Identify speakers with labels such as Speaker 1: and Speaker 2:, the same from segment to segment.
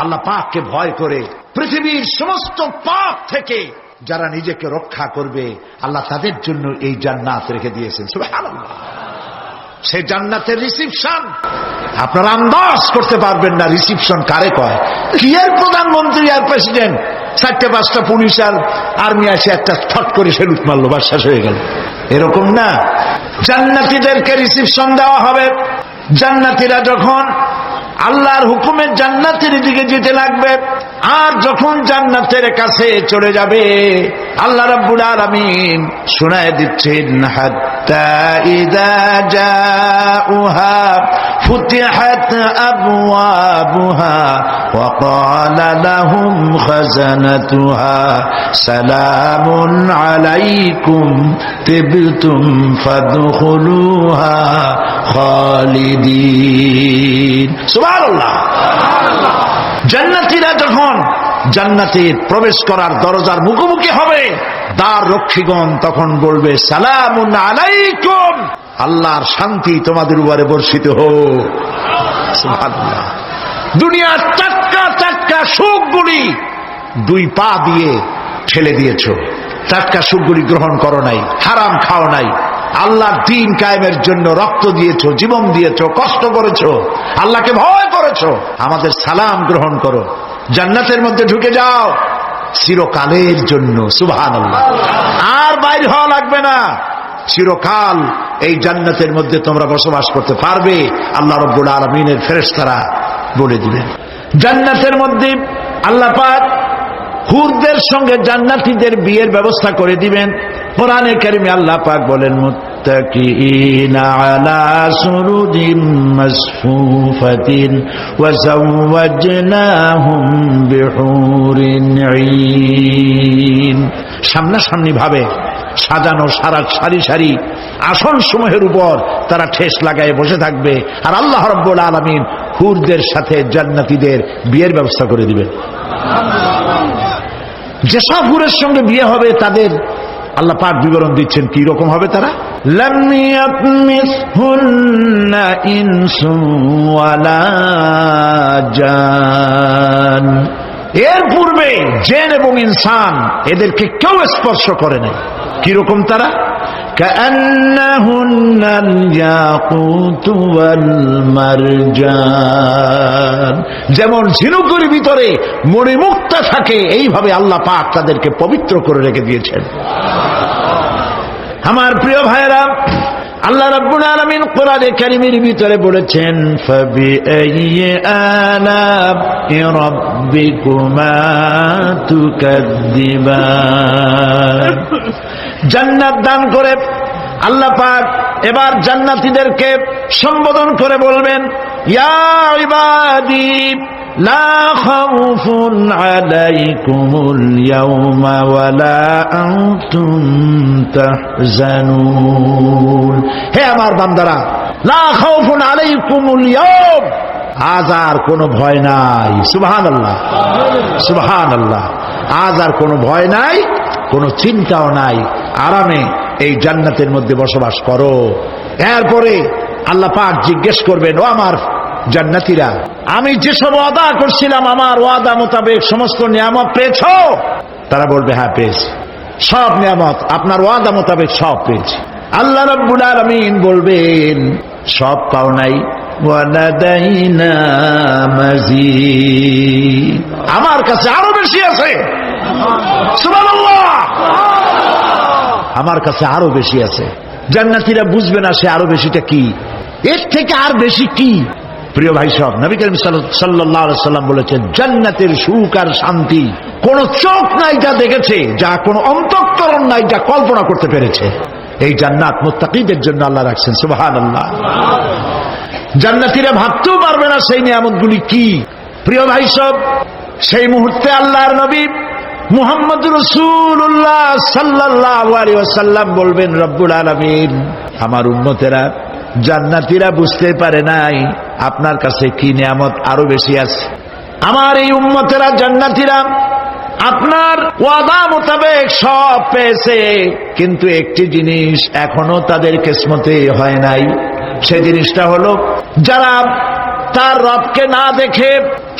Speaker 1: আল্লাহ পাককে ভয় করে পৃথিবীর সমস্ত পাপ থেকে যারা নিজেকে রক্ষা করবে আল্লাহ তাদের জন্য এই জান্নাত রেখে দিয়েছেন। সুবহানাল্লাহ। সেই জান্নাতের রিসিপশন আপনারা আন্দাজ করতে পারবেন না। রিসিপশন কারে কয়? কি এর প্রধানমন্ত্রী আর প্রেসিডেন্ট, 4-5টা পুলিশ আর আর্মি আসে একটা ফট করে সেলুট মারলো, বাস শেষ হয়ে গেল, এরকম না। জান্নাতীদেরকে রিসিপশন দেওয়া হবে। জান্নাতীরা যখন আল্লাহর হুকুমে জান্নাতের দিকে যেতে লাগবে, আর যখন জান্নাতের কাছে চলে যাবে আল্লাহ রাব্বুল আলামিন শোনায় দিচ্ছেন, হাত্তা ইযা জাউহা ফুতিহাত আবওয়াবুহা ওয়া ক্বালা লাহুম খাজানাতুহা সালামুন আলাইকুম তিবতুম ফাদখুলুহা খালিদিন। সুবহানাল্লাহ। জান্নাতীরা যখন জান্নাতে প্রবেশ করার দরজার মুখোমুখি হবে, দ্বার রক্ষীগণ তখন বলবে, সালামুন আলাইকুম, আল্লাহর শান্তি তোমাদের উপরে বর্ষিত হোক। সুবহানাল্লাহ। দুনিয়ার টাটকা টাটকা সুখগুলি 2 পা দিয়ে ঠেলে দিয়েছ, টাটকা সুখগুলি গ্রহণ করো নাই, হারাম খাও নাই, আল্লাহর দ্বীন কায়েমের জন্য রক্ত দিয়েছো, জীবন দিয়েছো, কষ্ট করেছো, আল্লাহকে ভয় করেছো, আমাদের সালাম গ্রহণ করো, জান্নাতের মধ্যে ঢুকে যাও চিরকালের জন্য। সুবহানাল্লাহ। আর বাইরে হওয়া লাগবে না, চিরকাল এই জান্নাতের মধ্যে তোমরা বসবাস করতে পারবে, আল্লাহ রাব্বুল আলামিনের ফেরেশতারা বলে দিবেন। জান্নাতের মধ্যে আল্লাহ পাক হুরদের সঙ্গে জান্নাতীদের বিয়ের ব্যবস্থা করে দিবেন। কোরআনে কারিমে আল্লাহ পাক বলেন, মুত্তাকিইনা আলা সুরুদিন মাসফুফাতিন ওয়া যাওয়াজনাহুম বিহুরিন ঈন। সামনাসামনি ভাবে সাজানো সারি সারি আসন সমূহের উপর তারা ঠেস লাগায় বসে থাকবে, আর আল্লাহ রাব্বুল আলামিন হুরদের সাথে জান্নাতীদের বিয়ের ব্যবস্থা করে দিবেন। যেসব হুরের সঙ্গে বিয়ে হবে তাদের আল্লাহ পাক বিবরণ দিচ্ছেন কি রকম হবে তারা। লাম ইয়াতমিসহুন্না ইনসুন ওয়ালা জান। এর পূর্বে জিন এবং ইনসান এদেরকে কেউ স্পর্শ করে নাই। কি রকম তারা? কাআন্নাহুন্নাল ইয়াকুতু ওয়াল মারজান। যেমন ঝিনুকের ভিতরে মণিমুক্তা থাকে, এইভাবে আল্লাহ পাক তাদেরকে পবিত্র করে রেখে দিয়েছেন। আমার প্রিয় ভাইরা, আল্লাহ রাব্বুল আলামিন কোরআনে কারীমের ভিতরে বলেছেন, ফাবিআইয়ি আলা'i রাব্বিকুমা তুকাদ্দিবান। জান্নাত দান করে আল্লাহ পাক এবার জান্নাতীদেরকে সম্বোধন করে বলবেন, ইয়া ইবাদি লা খাউফুন আলাইকুমুল ইয়াওমা ওয়ালা আনতুম তাহজানুন। হে আমার বান্দারা, লা খাউফুন আলাইকুমুল ইয়াওম, আজ আর কোনো ভয় নাই। সুবহানাল্লাহ, সুবহানাল্লাহ। আজ আর কোনো ভয় নাই, কোনো চিন্তাও নাই, আরামে এই জান্নাতের মধ্যে বসবাস করো। এরপরে আল্লাহ পাক জিজ্ঞেস করবেন, ও আমার জান্নাতীরা, আমি যেসব ওয়াদা করছিলাম আমার ওয়াদা মোতাবেক সমস্ত নিয়ামত পেয়েছো? তারা বলবে, হ্যাঁ পেয়েছি, সব নিয়ামত আপনার ওয়াদা মোতাবেক সব পেয়েছি। আল্লাহ রাব্বুল আলামিন বলবেন, সব পাও নাই, ওয়ালাদাইনা মাজিদ, আমার কাছে আরো বেশি আছে। সুবহানাল্লাহ, আমার কাছে আরো বেশি আছে। জান্নাতীরা বুঝবে না সে আরো বেশিটা কি, এর থেকে আর বেশি কি। প্রিয় ভাই সব, নবী করিম সাল্লাল্লাহু আলাইহি সাল্লাম বলেছেন, জান্নাতের সুখ আর শান্তি কোন চোখ নাই যা দেখেছে, যা কোন অন্তঃকরণ নাই যা কল্পনা করতে পেরেছে। এই জান্নাত মুত্তাকিদের জন্য আল্লাহ রাখছেন। সুবহানাল্লাহ। জান্নাতীরা ভাবতেও পারবে না সেই নিয়ামতগুলি কি। প্রিয় ভাই সব, সেই মুহূর্তে আল্লাহর নবী মুহাম্মদুর রাসূলুল্লাহ সাল্লাল্লাহু আলাইহি ওয়াসাল্লাম বলবেন, রব্বুল আলামিন, আমার উম্মতেরা জান্নাতীরা বুঝতে পারে নাই আপনার কাছে কি নিয়ামত আরো বেশি আছে। আমার এই উম্মতেরা জান্নাতীরা আপনার ওয়াদা মোতাবেক সব পেয়েছে, কিন্তু একটি জিনিস এখনো তাদের কিসমতে হয় নাই। সেই জিনিসটা হলো, যারা তার রবকে না দেখে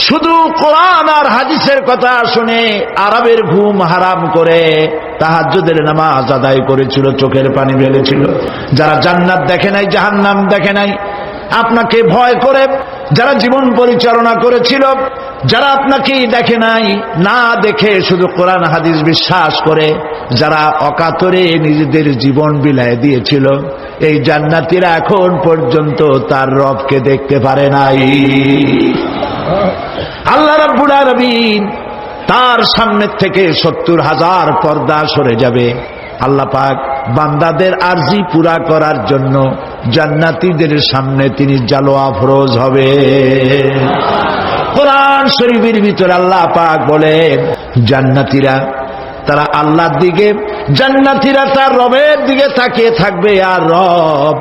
Speaker 1: শুধু কোরআন আর হাদিসের কথা শুনে আরবের ঘুম হারাম করে তাহাজ্জুদের নামাজ আদায় করেছিল, চোখের পানি ফেলেছিল। যারা জান্নাত দেখে নাই, জাহান্নাম দেখে নাই, আপনাকে ভয় করে যারা জীবন পরিচালনা করেছিল, যারা আপনাকে দেখে নাই, না দেখে শুধু কোরআন হাদিস বিশ্বাস করে যারা অকাতরে নিজেদের জীবন বিলায় দিয়েছিল, এই জান্নাতীরা এখন পর্যন্ত তার রবকে দেখতে পারে নাই। আল্লাহ রাব্বুল আলামিন তার সামনে থেকে ৭০,০০০ পর্দা সরে যাবে। আল্লাহ পাক বান্দাদের আরজি পুরা করার জন্য জান্নাতীদের সামনে তিনি জালোয়া ফরোজ হবে। কোরআন শরীফের ভিতরে আল্লাহ পাক বলেন, জান্নাতীরা তারা আল্লাহর দিকে, জান্নাতীরা তার রবের দিকে তাকিয়ে থাকবে, আর রব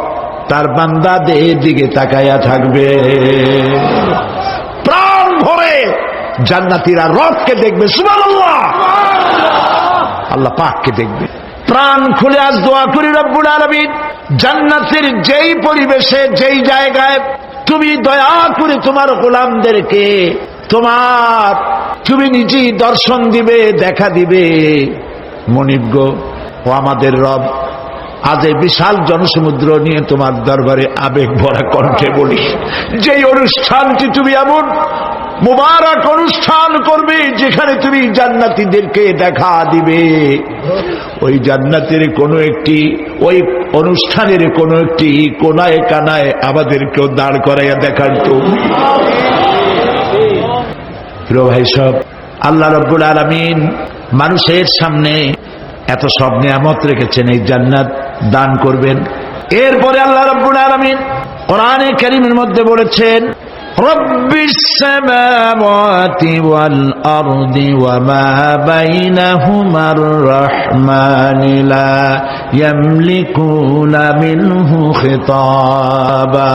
Speaker 1: তার বান্দাদের দিকে তাকায়া থাকবে। প্রাণ ভরে জান্নাতীরা রবকে দেখবে, সুবহানাল্লাহ, আল্লাহ পাককে দেখবে। প্রাণ খুলে আজ দোয়া করি, রব্বুল আলামিন জান্নাতের যেই পরিবেশে, যেই জায়গায় তুমি দয়া করে তোমার গোলামদেরকে তুমি নিজেই দর্শন দিবে, দেখা দিবে। মনিব গো, ও আমাদের রব, আজ এই বিশাল জনসমুদ্র নিয়ে তোমার দরবারে আবেগ ভরা কণ্ঠে বলি, যেই অনুষ্ঠানটি তুমি এমন মুবারক অনুষ্ঠান করবে যেখানে তুমি জান্নাতীদেরকে দেখা দিবে, ওই জান্নাতের কোনো একটি, ওই অনুষ্ঠানের কোনো একটি কোনায় কানায় আমাদেরকেও দাঁড় করাইয়া দেখার তো। প্রিয় ভাই সব, আল্লাহ রাব্বুল আলামিন মানুষের সামনে এত সব নিয়ামত রেখেছেন, এই জান্নাত দান করবেন। এরপরে আল্লাহ রাব্বুল আলামিন কোরআনে কারীমের মধ্যে বলেছেন, রব্বিস সামাওয়াতি ওয়াল আরদি ওয়া মা বাইনাহুমার রাহমানি লা ইয়ামলিকুনা মিনহু খিতাবা।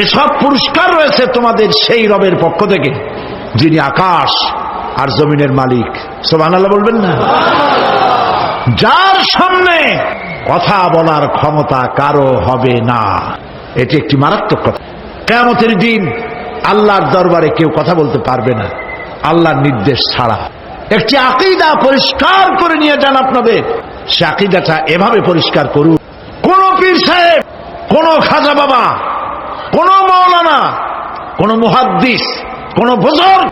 Speaker 1: এসব পুরস্কার রয়েছে তোমাদের সেই রবের পক্ষ থেকে যিনি আকাশ আর জমিনের মালিক। সুবহানাল্লাহ বলবেন না? যার সামনে কথা বলার ক্ষমতা কারো হবে না। এটি একটি মারাত্মক কথা। কিয়ামতের দিন আল্লাহর দরবারে কেউ কথা বলতে পারবে না আল্লাহর নির্দেশ ছাড়া। একটি আকীদা পরিষ্কার করে নিয়ে যান আপনাদের। সে আকীদাটা এভাবে পরিষ্কার করুন, কোন পীর সাহেব, কোন খাজা বাবা, কোন মাওলানা, কোন মুহাদ্দিস, কোন বুজুর্গ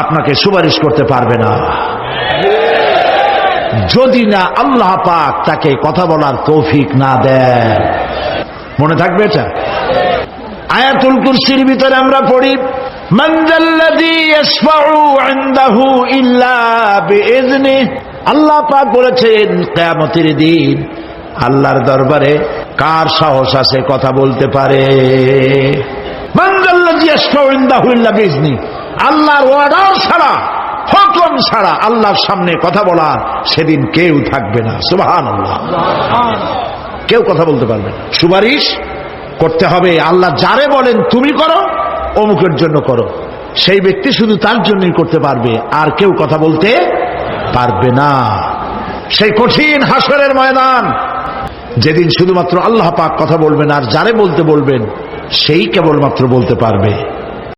Speaker 1: আপনাকে সুপারিশ করতে পারবে না যদি না আল্লাহ পাক তাকে কথা বলার তৌফিক না দেন। মনে থাকবে এটা। আয়াতুল কুরসির ভিতরে আমরা পড়ি, মান যাল্লাযী ইয়াশফাউ ইনদাহু ইল্লা বিইজনিহি। আল্লাহ পাক বলেছেন কিয়ামতের দিন আল্লাহর দরবারে কার সাহস আছে কথা বলতে পারে। মান যাল্লাযী ইয়াশফাউ ইনদাহু ইল্লা বিইজনিহি। আল্লাহর অর্ডার ছাড়া, হুকুম ছাড়া আল্লাহর সামনে কথা বলার সেদিন কেউ থাকবে না। সুবহানাল্লাহ। কেউ কথা বলতে পারবে না। সুপারিশ করতে হবে আল্লাহ যারে বলেন তুমি করো, অমুকের জন্য করো, সেই ব্যক্তি শুধু তার জন্যই করতে পারবে, আর কেউ কথা বলতে পারবে না। সেই কঠিন হাসরের ময়দান, যেদিন শুধুমাত্র আল্লাহ পাক কথা বলবেন, আর যারে বলতে বলবেন সেই কেবলমাত্র বলতে পারবে।